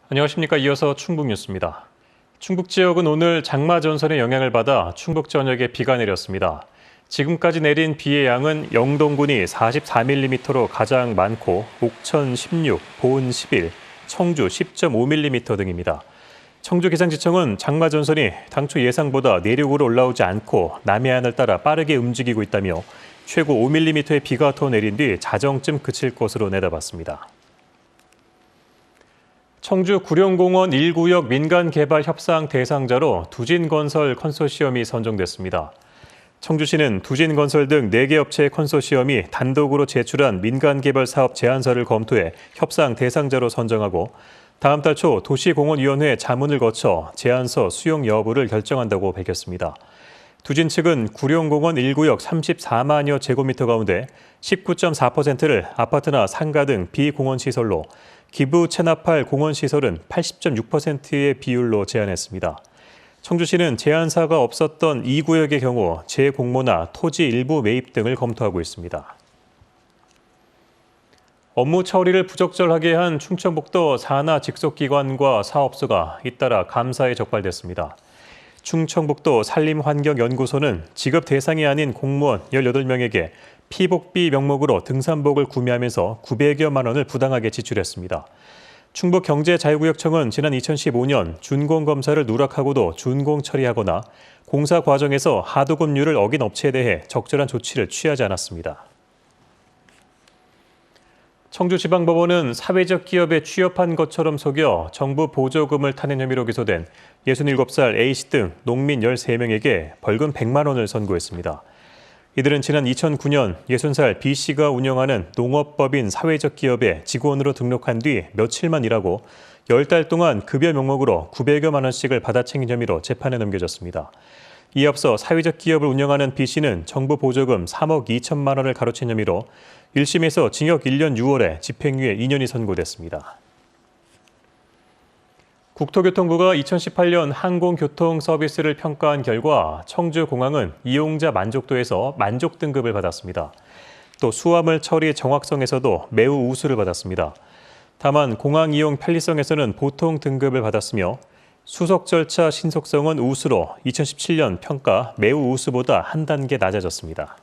안녕하십니까. 이어서 충북 뉴스입니다. 충북 지역은 오늘 장마 전선의 영향을 받아 충북 전역에 비가 내렸습니다. 지금까지 내린 비의 양은 영동군이 44mm로 가장 많고 옥천 16, 보은 11, 청주 10.5mm 등입니다. 청주기상지청은 장마 전선이 당초 예상보다 내륙으로 올라오지 않고 남해안을 따라 빠르게 움직이고 있다며 최고 5mm의 비가 더 내린 뒤 자정쯤 그칠 것으로 내다봤습니다. 청주 구룡공원 1구역 민간개발 협상 대상자로 두진건설 컨소시엄이 선정됐습니다. 청주시는 두진건설 등 4개 업체의 컨소시엄이 단독으로 제출한 민간개발 사업 제안서를 검토해 협상 대상자로 선정하고 다음 달 초 도시공원위원회 자문을 거쳐 제안서 수용 여부를 결정한다고 밝혔습니다. 두진 측은 구룡공원 1구역 34만여 제곱미터 가운데 19.4%를 아파트나 상가 등 비공원 시설로 기부 체납할 공원 시설은 80.6%의 비율로 제안했습니다. 청주시는 제안사가 없었던 2구역의 경우 재공모나 토지 일부 매입 등을 검토하고 있습니다. 업무 처리를 부적절하게 한 충청북도 산하 직속기관과 사업소가 잇따라 감사에 적발됐습니다. 충청북도 산림환경연구소는 지급 대상이 아닌 공무원 18명에게 피복비 명목으로 등산복을 구매하면서 900여만 원을 부당하게 지출했습니다. 충북경제자유구역청은 지난 2015년 준공검사를 누락하고도 준공 처리하거나 공사 과정에서 하도급률을 어긴 업체에 대해 적절한 조치를 취하지 않았습니다. 청주지방법원은 사회적 기업에 취업한 것처럼 속여 정부 보조금을 타낸 혐의로 기소된 67살 A씨 등 농민 13명에게 벌금 100만 원을 선고했습니다. 이들은 지난 2009년 60살 B씨가 운영하는 농업법인 사회적 기업에 직원으로 등록한 뒤 며칠만 일하고 10달 동안 급여 명목으로 900여만 원씩을 받아 챙긴 혐의로 재판에 넘겨졌습니다. 이에 앞서 사회적 기업을 운영하는 B씨는 정부 보조금 3억 2천만 원을 가로챈 혐의로 1심에서 징역 1년 6월에 집행유예 2년이 선고됐습니다. 국토교통부가 2018년 항공교통 서비스를 평가한 결과 청주공항은 이용자 만족도에서 만족 등급을 받았습니다. 또 수화물 처리 정확성에서도 매우 우수를 받았습니다. 다만 공항 이용 편리성에서는 보통 등급을 받았으며 수속 절차 신속성은 우수로 2017년 평가 매우 우수보다 한 단계 낮아졌습니다.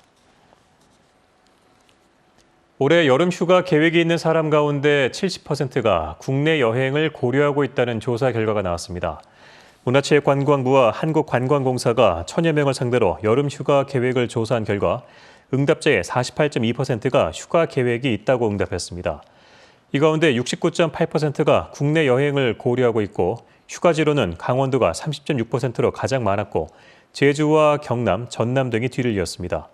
올해 여름 휴가 계획이 있는 사람 가운데 70%가 국내 여행을 고려하고 있다는 조사 결과가 나왔습니다. 문화체육관광부와 한국관광공사가 1000여 명을 상대로 여름 휴가 계획을 조사한 결과 응답자의 48.2%가 휴가 계획이 있다고 응답했습니다. 이 가운데 69.8%가 국내 여행을 고려하고 있고 휴가지로는 강원도가 30.6%로 가장 많았고 제주와 경남, 전남 등이 뒤를 이었습니다.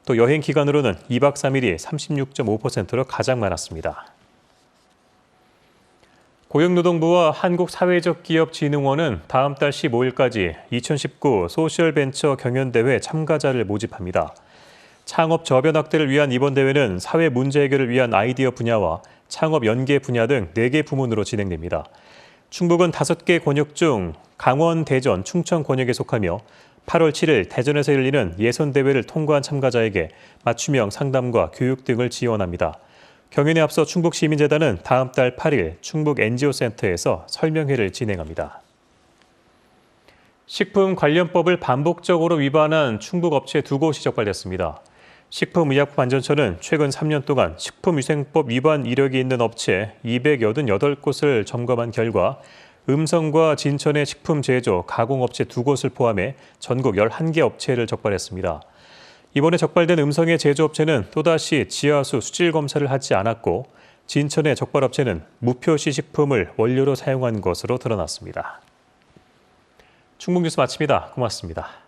또 여행 기간으로는 2박 3일이 36.5%로 가장 많았습니다. 고용노동부와 한국사회적기업진흥원은 다음 달 15일까지 2019 소셜벤처 경연대회 참가자를 모집합니다. 창업 저변 확대를 위한 이번 대회는 사회 문제 해결을 위한 아이디어 분야와 창업 연계 분야 등 4개 부문으로 진행됩니다. 충북은 5개 권역 중 강원, 대전, 충청 권역에 속하며 8월 7일 대전에서 열리는 예선대회를 통과한 참가자에게 맞춤형 상담과 교육 등을 지원합니다. 경연에 앞서 충북시민재단은 다음 달 8일 충북 NGO센터에서 설명회를 진행합니다. 식품관련법을 반복적으로 위반한 충북 업체 2곳이 적발됐습니다. 식품의약품안전처는 최근 3년 동안 식품위생법 위반 이력이 있는 업체 288곳을 점검한 결과 음성과 진천의 식품 제조, 가공업체 2곳을 포함해 전국 11개 업체를 적발했습니다. 이번에 적발된 음성의 제조업체는 또다시 지하수 수질 검사를 하지 않았고 진천의 적발업체는 무표시 식품을 원료로 사용한 것으로 드러났습니다. 충북뉴스 마칩니다. 고맙습니다.